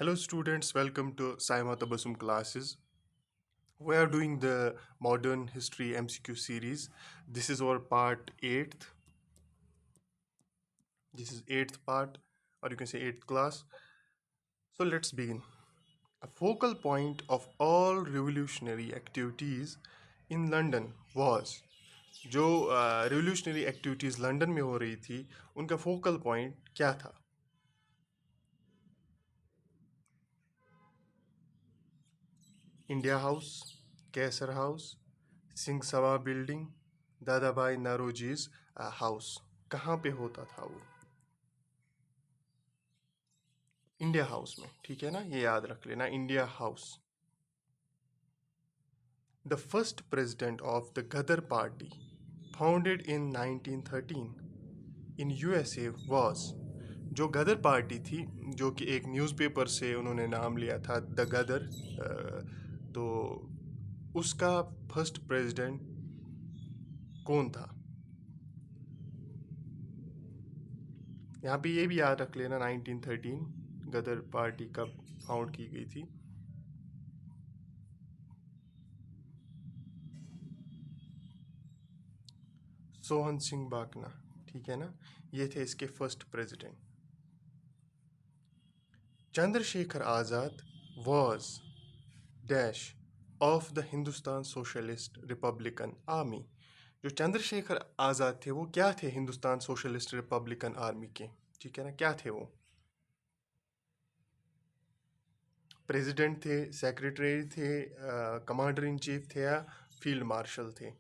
Hello students, welcome to Saima Tabassum classes. We are doing the modern history MCQ series. This is our part 8th. This is 8th part, or you can say 8th class. So let's begin. A focal point of all revolutionary activities in London was जो revolutionary activities London में हो रही थी उनका focal point क्या था? India house, कैसर house, Singh Sabha building, दादा भाई नौरोजीज हाउस. कहाँ पे होता था वो? इंडिया हाउस में. ठीक है ना, ये याद रख लेना, India House. The first president of the Ghadar party founded in 1913 in USA was. जो गदर पार्टी थी, जो कि एक न्यूज़पेपर से उन्होंने नाम लिया था, द गदर, तो उसका फर्स्ट प्रेसिडेंट कौन था? यहाँ पे ये भी याद रख लेना, 1913 गदर पार्टी कब फाउंड की गई थी. सोहन सिंह बाकना. ठीक है ना, ये थे इसके first president. Chandrashekhar Azad was dash of the Hindustan socialist republican army. जो चंद्रशेखर आज़ाद थे वो क्या थे हिंदुस्तान सोशलिस्ट रिपब्लिकन आर्मी के? ठीक है ना, क्या थे वो? प्रेसिडेंट थे, सेक्रेटरी थे, कमांडर इन चीफ थे, या फील्ड मार्शल थे?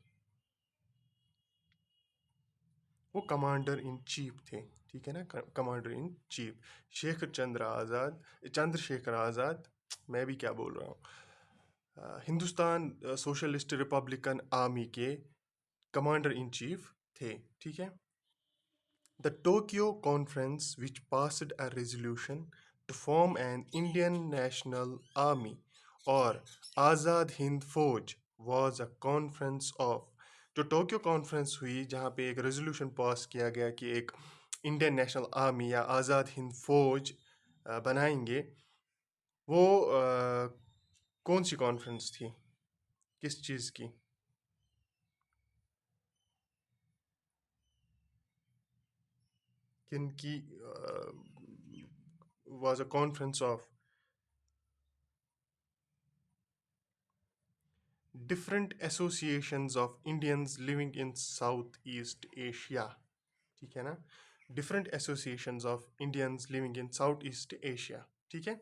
वो कमांडर इन चीफ थे. ठीक है ना, commander in chief. Chandrashekhar Azad, मैं भी क्या बोल रहा हूँ, हिंदुस्तान सोशलिस्ट रिपब्लिकन आर्मी के कमांडर इन चीफ थे. ठीक है. The Tokyo conference which passed a resolution to form an Indian national army और Azad Hind Fauj was a conference of. जो टोक्यो कॉन्फ्रेंस हुई जहाँ पे एक रेजोल्यूशन पास किया गया कि एक इंडियन नेशनल आर्मी या आज़ाद हिंद फौज बनाएंगे, वो कौन सी कॉन्फ्रेंस थी, किस चीज़ की? किन की was a conference of different associations of Indians living in South East Asia. ठीक है ना, different associations of Indians living in South East Asia. ठीक है.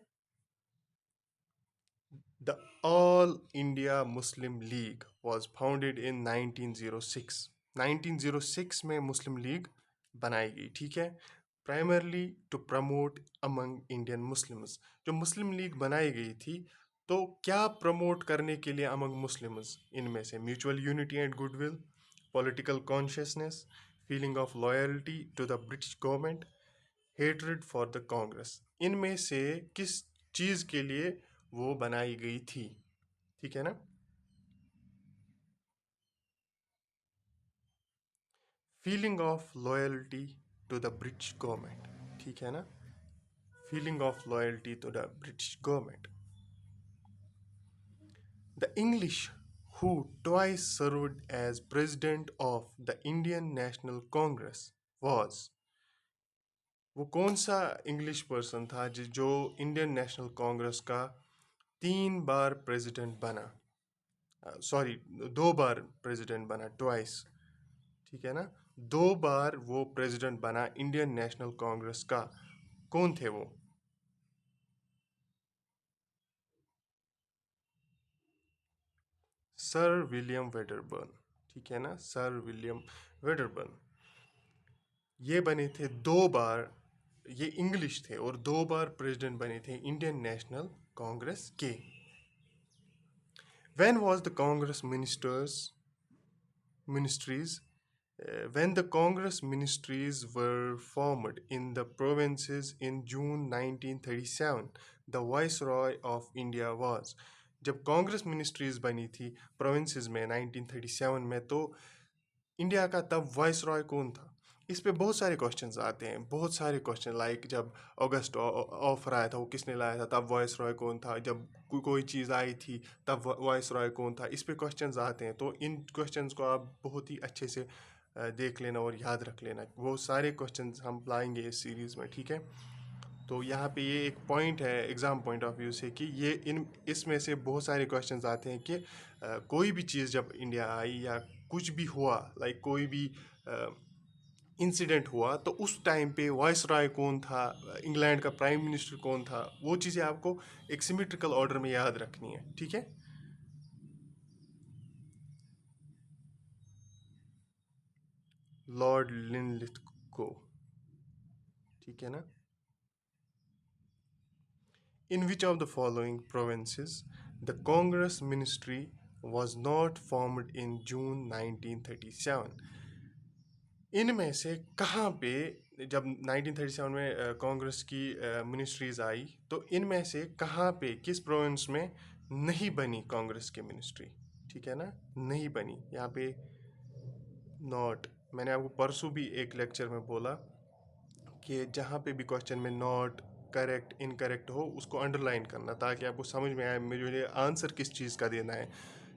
The All India Muslim League was founded in 1906. 1906 में मुस्लिम लीग बनाई गई. ठीक है. Primarily to promote among Indian Muslims. जो मुस्लिम लीग बनाई गई थी, तो क्या प्रमोट करने के लिए अमंग मुस्लिम्स? इनमें से mutual unity and goodwill, political consciousness, feeling of loyalty to the British government, hatred for the Congress. इनमें से किस चीज़ के लिए वो बनाई गई थी? ठीक है ना. Feeling of loyalty to the British government. ठीक है ना, feeling of loyalty to the British government. The English, who twice served as president of the Indian National Congress, was. वो कौन सा इंग्लिश पर्सन था जो इंडियन नेशनल कांग्रेस का 3 बार president बना? सॉरी, 2 बार प्रेसिडेंट बना, ट्वाइस. ठीक है ना, 2 बार वो प्रेसिडेंट बना इंडियन नेशनल कांग्रेस का. कौन थे वो? Sir William Wedderburn. ठीक है ना, सर विलियम वेडरबर्न. ये बने थे 2 बार, ये इंग्लिश थे और 2 बार प्रेसिडेंट बने थे इंडियन नेशनल कांग्रेस के. When was the Congress ministries when the Congress ministries were formed in the provinces in June 1937, the Viceroy of India was. जब कांग्रेस मिनिस्ट्रीज बनी थी प्रोविंसेस में 1937 में, तो इंडिया का तब वाइसरॉय कौन था? इस पे बहुत सारे क्वेश्चंस आते हैं, बहुत सारे क्वेश्चन, लाइक जब अगस्त ऑफर आया था वो किसने लाया था, तब वॉइस रॉय कौन था, जब कोई चीज़ आई थी तब वॉइस रॉय कौन था, इस पे क्वेश्चंस आते हैं। तो इन क्वेश्चंस को आप बहुत ही अच्छे से देख लेना और याद रख लेना, वो सारे क्वेश्चंस हम लाएंगे इस सीरीज़ में, ठीक है। तो यहाँ पे ये एक पॉइंट है एग्ज़ाम पॉइंट ऑफ व्यू से कि ये इन इसमें से बहुत सारे क्वेश्चंस आते हैं कि कोई भी चीज़ जब इंडिया आई या कुछ भी हुआ, लाइक कोई भी इंसिडेंट हुआ, तो उस टाइम पे वॉइस रॉय कौन था, इंग्लैंड का प्राइम मिनिस्टर कौन था, वो चीज़ें आपको एक सिमेट्रिकल ऑर्डर में याद रखनी है, ठीक है। लॉर्ड लिनलिथगो, ठीक है ना। In which of the following provinces the Congress ministry was not formed in June 1937। इनमें से कहाँ पे जब 1937 में कांग्रेस की मिनिस्ट्रीज आई, तो इनमें से कहाँ पे किस प्रोविंस में नहीं बनी कांग्रेस की मिनिस्ट्री, ठीक है ना, नहीं बनी। यहाँ पे नॉट, मैंने आपको परसों भी एक लेक्चर में बोला कि जहाँ पे भी क्वेश्चन में नॉट, करेक्ट, इनकरेक्ट हो, उसको अंडरलाइन करना ताकि आपको समझ में आए मुझे आंसर किस चीज़ का देना है,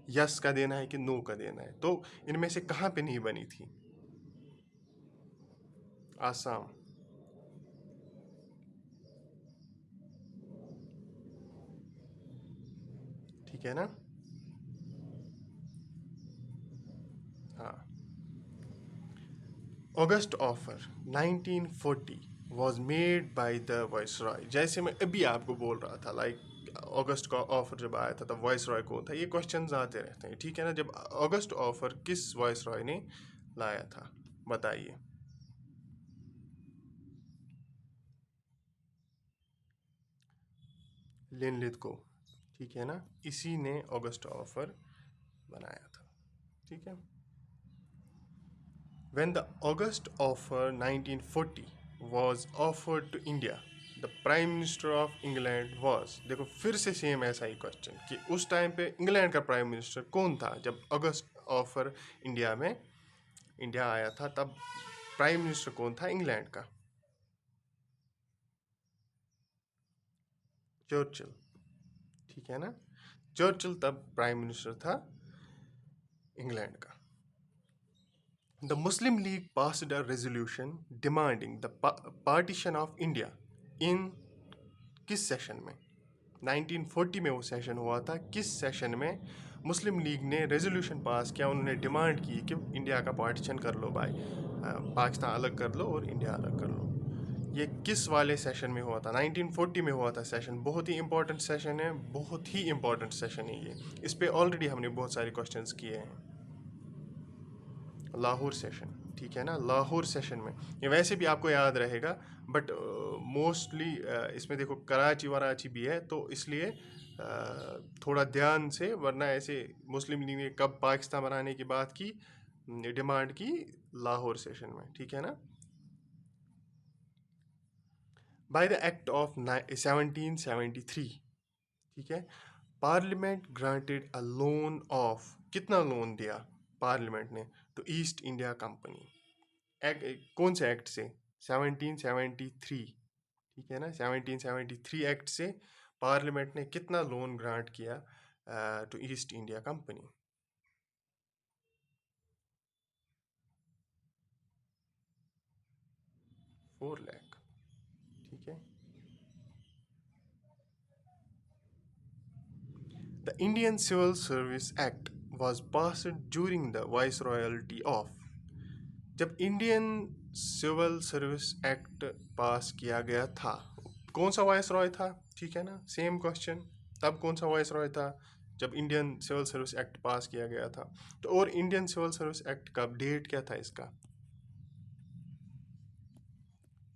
यस का देना है कि नो का देना है। तो इनमें से कहाँ पे नहीं बनी थी? आसाम, ठीक है ना। हाँ, August offer 1940 was made by the viceroy। जैसे मैं अभी आपको बोल रहा था, लाइक अगस्त का ऑफर जब आया था तब वाइसरॉय कौन था, ये क्वेश्चंस आते रहते हैं, ठीक है ना। जब अगस्त ऑफर किस वाइसरॉय ने लाया था, बताइए। लिनलिथ को, ठीक है ना, इसी ने अगस्त ऑफर बनाया था, ठीक है। When the August offer 1940 was offered to India, the Prime Minister of England was, देखो फिर से सेम ऐसा ही क्वेश्चन कि उस टाइम पे इंग्लैंड का प्राइम मिनिस्टर कौन था जब अगस्त ऑफर इंडिया में इंडिया आया था, तब प्राइम मिनिस्टर कौन था इंग्लैंड का? चर्चिल, ठीक है ना। चर्चिल तब प्राइम मिनिस्टर था इंग्लैंड का। The Muslim League passed a resolution demanding the partition of India in किस सेशन में? 1940 में वो सेशन हुआ था, किस सेशन में मुस्लिम लीग ने रेजोल्यूशन पास किया, उन्होंने डिमांड की कि इंडिया का पार्टीशन कर लो भाई, पाकिस्तान अलग कर लो और इंडिया अलग कर लो। ये किस वाले सेशन में हुआ था? 1940 में हुआ था सेशन, बहुत ही इंपॉर्टेंट सेशन है, बहुत ही इंपॉर्टेंट सेशन है ये। इस पे ऑलरेडी हमने बहुत सारे क्वेश्चंस किए हैं। लाहौर सेशन, ठीक है ना, लाहौर सेशन में, ये वैसे भी आपको याद रहेगा, बट मोस्टली इसमें देखो कराची वराची भी है, तो इसलिए थोड़ा ध्यान से, वरना ऐसे मुस्लिम लीग ने कब पाकिस्तान बनाने की बात की, डिमांड की लाहौर सेशन में, ठीक है ना। बाय द एक्ट ऑफ 1773, ठीक है, parliament granted a loan of, कितना लोन दिया पार्लियामेंट ने टू ईस्ट इंडिया कंपनी, कौन से एक्ट से? 1773, ठीक है ना, 1773 एक्ट से पार्लियामेंट ने कितना लोन ग्रांट किया to East India Company? 4 lakh, ठीक है। The Indian civil service Act was passed during the viceroyalty of, जब Indian civil service Act pass किया गया था, कौन सा वॉइस रॉय था, ठीक है ना, सेम क्वेश्चन। तब कौन सा वॉइस रॉय था जब Indian civil service Act pass किया गया था? तो और इंडियन सिविल सर्विस एक्ट का डेट क्या था इसका?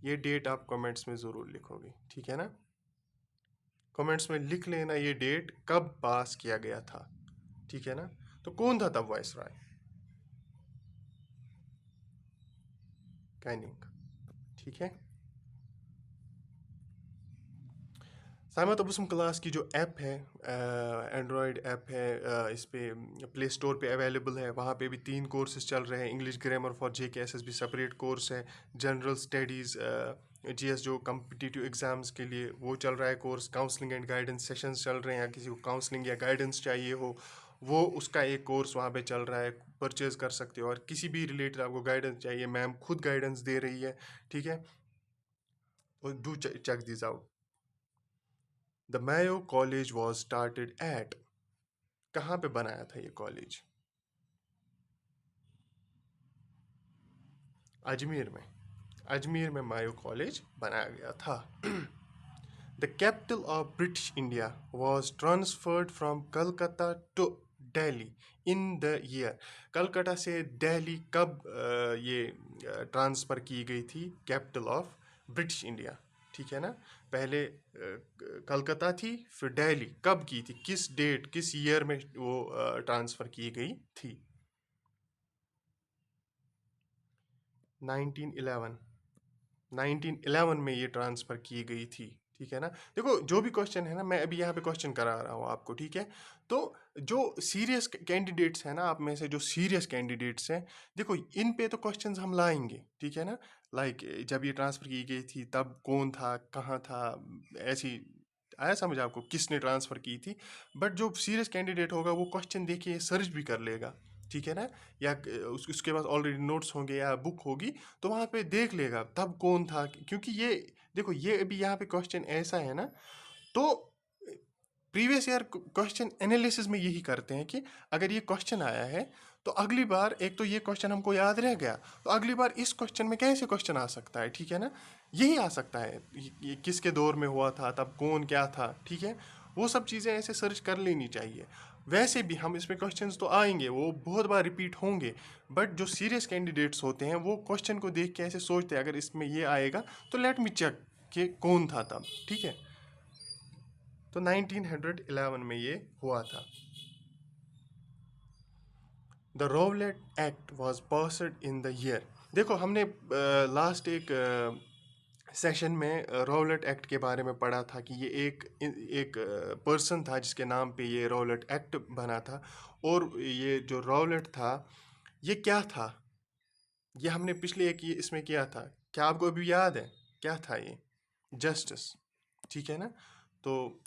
ये डेट आप कमेंट्स में ज़रूर लिखोगे, ठीक है ना, कमेंट्स में लिख लेना ये डेट कब पास किया गया था, ठीक है ना। तो कौन था तब वॉइस रॉय? कैनिंग, ठीक है। साइमा तबसम क्लास की जो ऐप है, एंड्रॉयड ऐप है, इस पे प्ले स्टोर पे अवेलेबल है। वहाँ पे भी 3 कोर्सेज चल रहे हैं। English grammar for JK SSB separate course है। जनरल स्टडीज़ जीएस जो कम्पिटिटिव एग्ज़ाम्स के लिए वो चल रहा है course. Counselling and guidance sessions चल रहे हैं, या किसी को काउंसलिंग या गाइडेंस चाहिए हो वो उसका एक कोर्स वहाँ पे चल रहा है, परचेज कर सकते हो। और किसी भी रिलेटेड आपको गाइडेंस चाहिए, मैम खुद गाइडेंस दे रही है, ठीक है। Do check this out. The Mayo College was started at, कहाँ पे बनाया था ये कॉलेज? अजमेर में। अजमेर में मायो कॉलेज बनाया गया था। The capital of British India was transferred from Calcutta to Delhi in the year, Calcutta से दिल्ली कब ये ट्रांसफ़र की गई थी कैपिटल ऑफ ब्रिटिश इंडिया, ठीक है ना। पहले कलकत्ता थी, फिर दिल्ली, कब की थी, किस डेट किस ईयर में वो ट्रांसफ़र की गई थी? 1911। 1911 में ये ट्रांसफ़र की गई थी, ठीक है ना। देखो जो भी क्वेश्चन है ना, मैं अभी यहाँ पे क्वेश्चन करा रहा हूँ आपको, ठीक है। तो जो सीरियस कैंडिडेट्स हैं ना, आप में से जो सीरियस कैंडिडेट्स हैं, देखो इन पे तो क्वेश्चंस हम लाएंगे, ठीक है ना। लाइक जब ये ट्रांसफ़र की गई थी तब कौन था, कहाँ था, ऐसी आया समझ आपको, किसने ट्रांसफ़र की थी। बट जो सीरियस कैंडिडेट होगा वो क्वेश्चन देखिए सर्च भी कर लेगा, ठीक है ना। या उसके पास ऑलरेडी नोट्स होंगे या बुक होगी, तो वहाँ पे देख लेगा तब कौन था। क्योंकि ये देखो ये अभी यहाँ पे क्वेश्चन ऐसा है ना, तो प्रीवियस ईयर क्वेश्चन एनालिसिस में यही करते हैं कि अगर ये क्वेश्चन आया है तो अगली बार, एक तो ये क्वेश्चन हमको याद रह गया, तो अगली बार इस क्वेश्चन में कैसे क्वेश्चन आ सकता है, ठीक है ना। यही आ सकता है, ये किसके दौर में हुआ था, तब कौन क्या था, ठीक है। वो सब चीज़ें ऐसे सर्च कर लेनी चाहिए। वैसे भी हम इसमें क्वेश्चंस तो आएंगे, वो बहुत बार रिपीट होंगे। बट जो सीरियस कैंडिडेट्स होते हैं वो क्वेश्चन को देख के ऐसे सोचते हैं, अगर इसमें ये आएगा तो लेट मी चेक कि कौन था तब, ठीक है। तो 1911 में ये हुआ था। The Rowlatt Act was passed in the year, देखो हमने लास्ट एक सेशन में रोवलेट एक्ट के बारे में पढ़ा था कि ये एक पर्सन था जिसके नाम पे ये रोवलेट एक्ट बना था। और ये जो रोवलेट था ये क्या था, ये हमने पिछले एक ये इसमें किया था, क्या आपको अभी याद है क्या था ये? जस्टिस, ठीक है ना। तो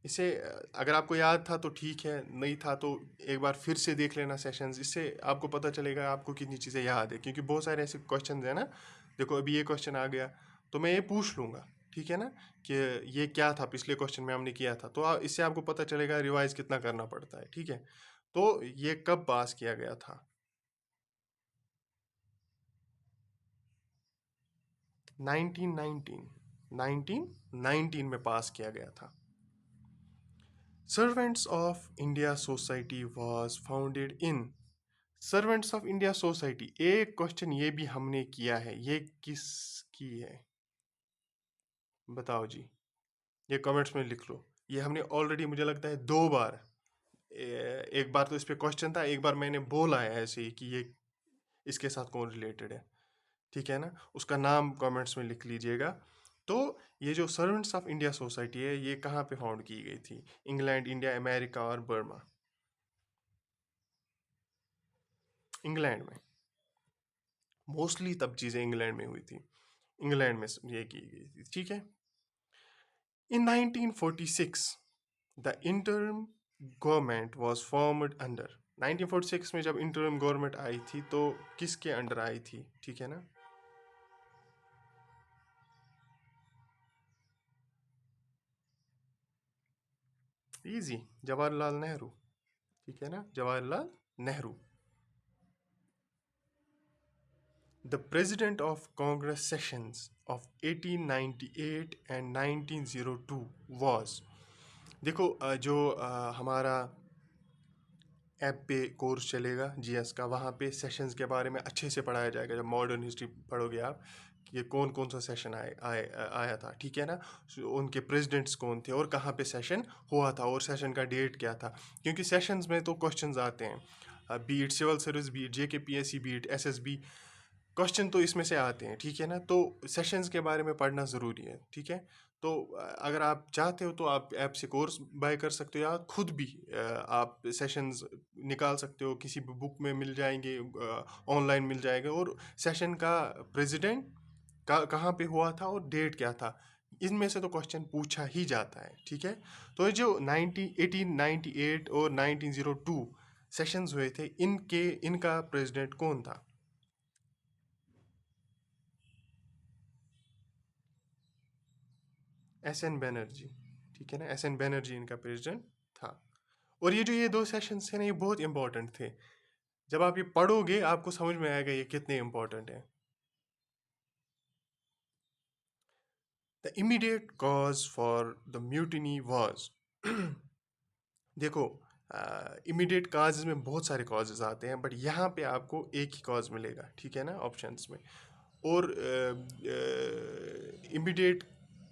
इसे अगर आपको याद था तो ठीक है, नहीं था तो एक बार फिर से देख लेना सेशंस, इससे आपको पता चलेगा आपको कितनी चीज़ें याद है। क्योंकि बहुत सारे ऐसे क्वेश्चन हैं ना, देखो अभी ये क्वेश्चन आ गया तो मैं ये पूछ लूँगा, ठीक है ना, कि ये क्या था, पिछले क्वेश्चन में हमने किया था, तो इससे आपको पता चलेगा रिवाइज कितना करना पड़ता है, ठीक है। तो ये कब पास किया गया था? 1919, 1919 में पास किया गया था। Servants of India society was founded in, servants of India society, एक क्वेश्चन ये भी हमने किया है, ये किसकी है बताओ जी, ये कमेंट्स में लिख लो। ये हमने ऑलरेडी मुझे लगता है 2 बार, एक बार तो इस पे क्वेश्चन था, एक बार मैंने बोला है ऐसे ही कि ये इसके साथ कौन रिलेटेड है, ठीक है ना। उसका नाम कमेंट्स में लिख लीजिएगा। तो ये जो सर्वेंट्स ऑफ इंडिया सोसाइटी है ये कहाँ पे फाउंड की गई थी? इंग्लैंड, इंडिया, अमेरिका और बर्मा? इंग्लैंड में। मोस्टली तब चीज़ें इंग्लैंड में हुई थी, इंग्लैंड में ये की गई थी, ठीक है। इन 1946 the interim government was formed under, 1946 में जब इंटरिम गवर्नमेंट आई थी तो किसके अंडर आई थी, ठीक है ना। इजी, जवाहरलाल नेहरू, ठीक है ना, Jawaharlal Nehru. The president of Congress sessions of 1898 and 1902 was, देखो जो हमारा ऐप पे कोर्स चलेगा जीएस का, वहाँ पे सेशंस के बारे में अच्छे से पढ़ाया जाएगा। जब मॉडर्न हिस्ट्री पढ़ोगे आप कि ये कौन कौन सा सेशन आया था, ठीक है ना, उनके प्रेसिडेंट्स कौन थे और कहाँ पे सेशन हुआ था और सेशन का डेट क्या था। क्योंकि सेशंस में तो क्वेश्चंस आते हैं, बीट सिविल सर्विस, बीट जेके पीएससी, बीट एसएसबी, क्वेश्चन तो इसमें से आते हैं, ठीक है ना। तो सेशंस के बारे में पढ़ना ज़रूरी है, ठीक है। तो अगर आप चाहते हो तो आप ऐप से कोर्स बाय कर सकते हो, या खुद भी आप सेशंस निकाल सकते हो, किसी भी बुक में मिल जाएंगे, ऑनलाइन मिल जाएगा। और सेशन का प्रेसिडेंट कहाँ पे हुआ था और डेट क्या था, इनमें से तो क्वेश्चन पूछा ही जाता है, ठीक है। तो ये जो 1898 और 1902 सेशंस हुए थे, इनका प्रेसिडेंट कौन था? एस एन बैनर्जी, ठीक है ना। एस एन बैनर्जी इनका प्रेसिडेंट था। और ये जो ये दो सेशंस थे ना, ये बहुत इंपॉर्टेंट थे। जब आप ये पढ़ोगे आपको समझ में आएगा ये कितने इंपॉर्टेंट है। The immediate cause for the mutiny was, देखो, इमीडिएट काजेज में बहुत सारे कॉजेज आते हैं, बट यहाँ पे आपको एक ही कॉज मिलेगा, ठीक है ना, ऑप्शंस में। और इमीडिएट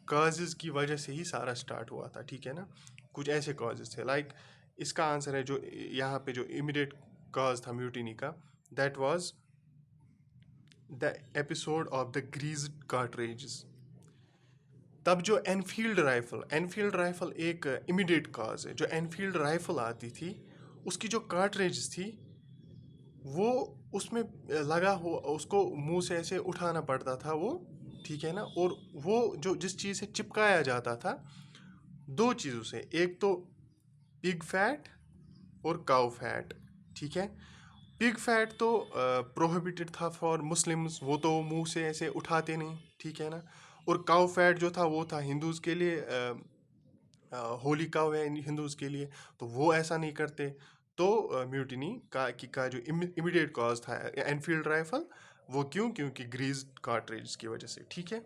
काजेज की वजह से ही सारा स्टार्ट हुआ था, ठीक है ना। कुछ ऐसे कॉजेज थे, लाइक इसका आंसर है जो यहाँ पे जो इमीडिएट कॉज था म्यूटिनी का, that was the episode of the greased cartridges. तब जो एनफील्ड राइफल एक इमीडिएट काज है। जो एनफील्ड राइफल आती थी, उसकी जो कार्ट्रेज थी, वो उसमें लगा हो, उसको मुंह से ऐसे उठाना पड़ता था वो, ठीक है ना। और वो जो जिस चीज़ से चिपकाया जाता था, दो चीज़ों से, एक तो पिग फैट और काउ फैट, ठीक है। पिग फैट तो प्रोहिबिटेड था फॉर मुस्लिम्स, वो तो मुंह से ऐसे उठाते नहीं, ठीक है ना। और काउ फैट जो था वो था हिंदूज़ के लिए, होली काउ है हिंदूज़ के लिए, तो वो ऐसा नहीं करते। तो म्यूटिनी का जो इमीडिएट कॉज था एनफील्ड राइफल, वो क्योंकि ग्रीज कार्ट्रिज की वजह से, ठीक है।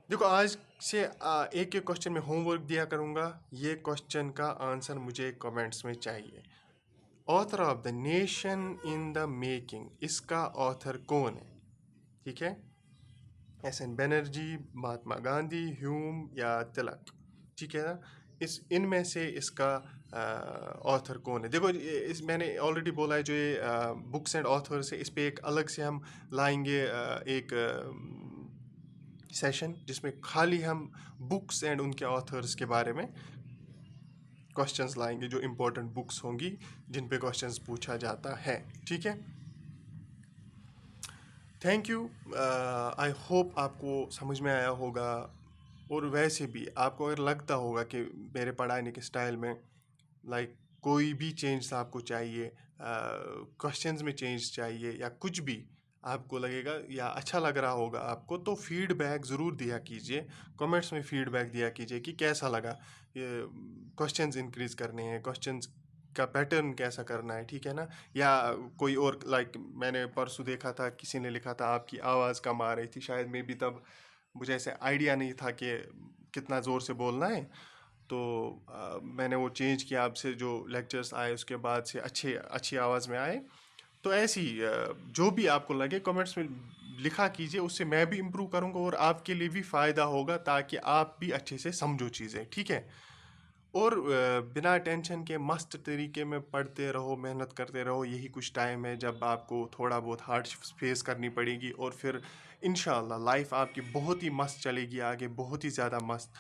देखो, आज से एक एक क्वेश्चन में होमवर्क दिया करूँगा, ये क्वेश्चन का आंसर मुझे कमेंट्स में चाहिए। Author of the nation in the making, इसका ऑथर कौन है, ठीक है। S N Banerjee, Mahatma Gandhi, Hume या तिलक, ठीक है ना। इस इनमें से इसका ऑथर कौन है? देखो, इस मैंने ऑलरेडी बोला है, जो ये बुक्स एंड ऑथर्स है, इस पे एक अलग से हम लाएंगे एक सेशन, जिसमें खाली हम बुक्स एंड उनके ऑथर्स के बारे में क्वेश्चंस लाएंगे, जो इम्पोर्टेंट बुक्स होंगी जिन पे क्वेश्चंस पूछा जाता है, ठीक है। Thank you. आई होप आपको समझ में आया होगा। और वैसे भी आपको अगर लगता होगा कि मेरे पढ़ाने के स्टाइल में लाइक कोई भी चेंज आपको चाहिए, क्वेश्चंस में चेंज चाहिए, या कुछ भी आपको लगेगा या अच्छा लग रहा होगा आपको, तो फीडबैक ज़रूर दिया कीजिए। कमेंट्स में फीडबैक दिया कीजिए कि कैसा लगा, ये क्वेश्चंस इंक्रीज़ करने हैं, क्वेश्चंस का पैटर्न कैसा करना है, ठीक है ना। या कोई और, लाइक मैंने परसों देखा था, किसी ने लिखा था आपकी आवाज़ कम आ रही थी, शायद मे भी तब मुझे ऐसे आइडिया नहीं था कि कितना ज़ोर से बोलना है। तो मैंने वो चेंज किया, आपसे जो लेक्चर्स आए उसके बाद से अच्छी आवाज़ में आए। तो ऐसी जो भी आपको लगे कमेंट्स में लिखा कीजिए, उससे मैं भी इम्प्रूव करूँगा और आपके लिए भी फ़ायदा होगा, ताकि आप भी अच्छे से समझो चीज़ें, ठीक है। और बिना टेंशन के मस्त तरीके में पढ़ते रहो, मेहनत करते रहो। यही कुछ टाइम है जब आपको थोड़ा बहुत हार्डशिप्स फेस करनी पड़ेगी, और फिर इंशाल्लाह लाइफ आपकी बहुत ही मस्त चलेगी आगे, बहुत ही ज़्यादा मस्त।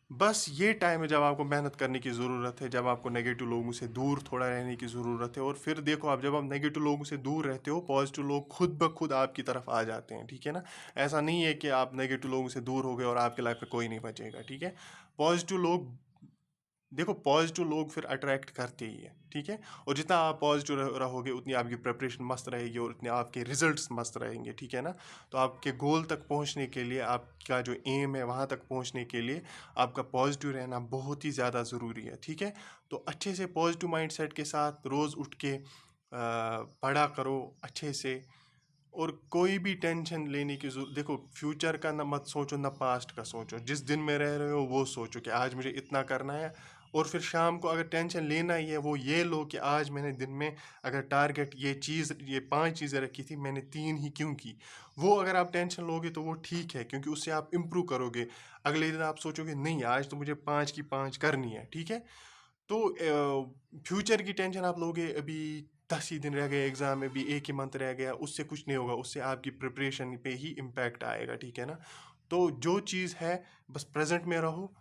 बस ये टाइम है जब आपको मेहनत करने की ज़रूरत है, जब आपको नेगेटिव लोगों से दूर थोड़ा रहने की ज़रूरत है। और फिर देखो, आप जब आप नेगेटिव लोगों से दूर रहते हो, पॉजिटिव लोग खुद ब खुद आपकी तरफ आ जाते हैं, ठीक है ना। ऐसा नहीं है कि आप नेगेटिव लोगों से दूर हो गए और आपकी लाइफ में कोई नहीं बचेगा, ठीक है। पॉजिटिव लोग, देखो, पॉजिटिव लोग फिर अट्रैक्ट करते ही है, ठीक है। और जितना आप पॉजिटिव रहोगे, उतनी आपकी प्रिपरेशन मस्त रहेगी और उतने आपके रिजल्ट्स मस्त रहेंगे, ठीक है ना। तो आपके गोल तक पहुंचने के लिए, आपका जो एम है वहां तक पहुंचने के लिए, आपका पॉजिटिव रहना बहुत ही ज़्यादा ज़रूरी है, ठीक है। तो अच्छे से पॉजिटिव माइंडसेट के साथ रोज़ उठ के पढ़ा करो अच्छे से। और कोई भी टेंशन लेने की जरूरत, देखो, फ्यूचर का ना मत सोचो, ना पास्ट का सोचो। जिस दिन में रह रहे हो वो सोचो कि आज मुझे इतना करना है। और फिर शाम को अगर टेंशन लेना ही है, वो ये लो कि आज मैंने दिन में अगर टारगेट ये 5 चीज़ें रखी थी, मैंने 3 ही क्यों की। वो अगर आप टेंशन लोगे तो वो ठीक है, क्योंकि उससे आप इम्प्रूव करोगे। अगले दिन आप सोचोगे नहीं, आज तो मुझे 5 की 5 करनी है, ठीक है। तो फ्यूचर की टेंशन आप लोगे अभी 10 ही दिन रह गए एग्ज़ाम में भी, 1 ही मंथ रह गया, उससे कुछ नहीं होगा, उससे आपकी प्रिपरेशन पे ही इम्पैक्ट आएगा, ठीक है ना? तो जो चीज़ है बस प्रेजेंट में रहो।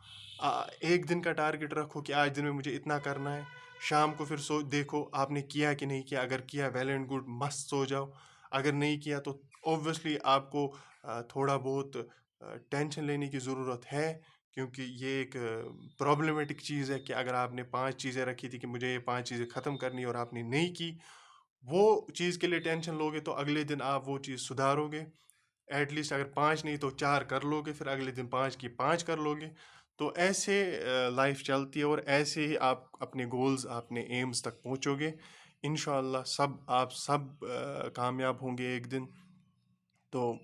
एक दिन का टारगेट रखो कि आज दिन में मुझे इतना करना है। शाम को फिर देखो आपने किया कि नहीं किया। अगर किया वेल एंड गुड, मस्त सो जाओ। अगर नहीं किया तो ऑब्वियसली आपको थोड़ा बहुत टेंशन लेने की ज़रूरत है, क्योंकि ये एक प्रॉब्लमेटिक चीज़ है कि अगर आपने 5 चीज़ें रखी थी कि मुझे ये 5 चीज़ें ख़त्म करनी और आपने नहीं की, वो चीज़ के लिए टेंशन लोगे तो अगले दिन आप वो चीज़ सुधारोगे। एटलीस्ट अगर 5 नहीं तो 4 कर लोगे, फिर अगले दिन 5 की 5 कर लोगे। तो ऐसे लाइफ चलती है और ऐसे ही आप अपने गोल्स, अपने एम्स तक पहुंचोगे। इंशाल्लाह आप सब कामयाब होंगे एक दिन। तो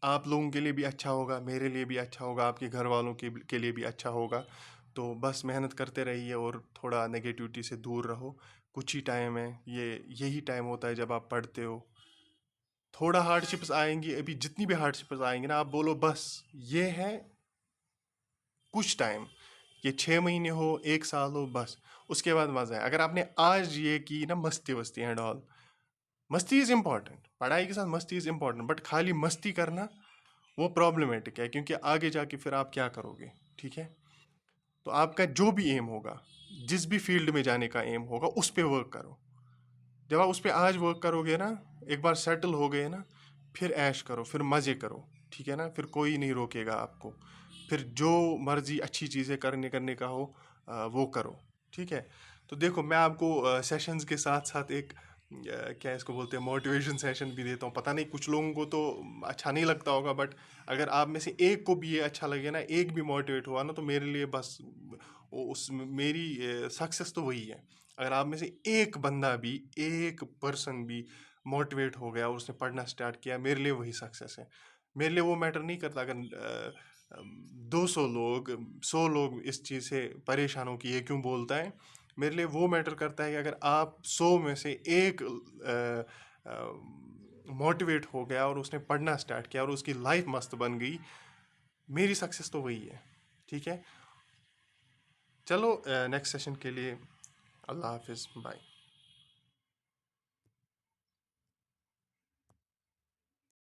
आप लोगों के लिए भी अच्छा होगा, मेरे लिए भी अच्छा होगा, आपके घर वालों के लिए भी अच्छा होगा। तो बस मेहनत करते रहिए और थोड़ा नेगेटिविटी से दूर रहो। कुछ ही टाइम है, यही टाइम होता है जब आप पढ़ते हो। थोड़ा हार्डशिप्स आएंगी, अभी जितनी भी हार्डशिप्स आएंगी ना, आप बोलो बस ये है कुछ टाइम, ये 6 महीने हो, 1 साल हो, बस उसके बाद मज़ा है। अगर आपने आज ये की ना मस्ती वस्ती एंड ऑल, मस्ती इज़ इम्पॉर्टेंट, पढ़ाई के साथ मस्ती इज़ इम्पॉर्टेंट, बट खाली मस्ती करना वो प्रॉब्लमेटिक है, क्योंकि आगे जाके फिर आप क्या करोगे, ठीक है? तो आपका जो भी एम होगा, जिस भी फील्ड में जाने का एम होगा, उस पर वर्क करो। जब आप उस पर आज वर्क करोगे ना, एक बार सेटल हो गए ना, फिर ऐश करो, फिर मज़े करो, ठीक है ना? फिर कोई नहीं रोकेगा आपको। फिर जो मर्ज़ी अच्छी चीज़ें करने का हो वो करो, ठीक है? तो देखो, मैं आपको सेशंस के साथ साथ एक क्या इसको बोलते हैं, मोटिवेशन सेशन भी देता हूँ। पता नहीं कुछ लोगों को तो अच्छा नहीं लगता होगा, बट अगर आप में से एक को भी ये अच्छा लगे ना, एक भी मोटिवेट हुआ ना, तो मेरे लिए बस उस मेरी सक्सेस तो वही है। अगर आप में से एक बंदा भी, एक पर्सन भी मोटिवेट हो गया और उसने पढ़ना स्टार्ट किया, मेरे लिए वही सक्सेस है। मेरे लिए वो मैटर नहीं करता अगर 200 लोग, 100 लोग इस चीज़ से परेशान हो कि ये क्यों बोलता है। मेरे लिए वो मैटर करता है कि अगर आप 100 में से एक मोटिवेट हो गया और उसने पढ़ना स्टार्ट किया और उसकी लाइफ मस्त बन गई, मेरी सक्सेस तो वही है, ठीक है? चलो नेक्स्ट सेशन के लिए अल्लाह हाफिज़, बाय।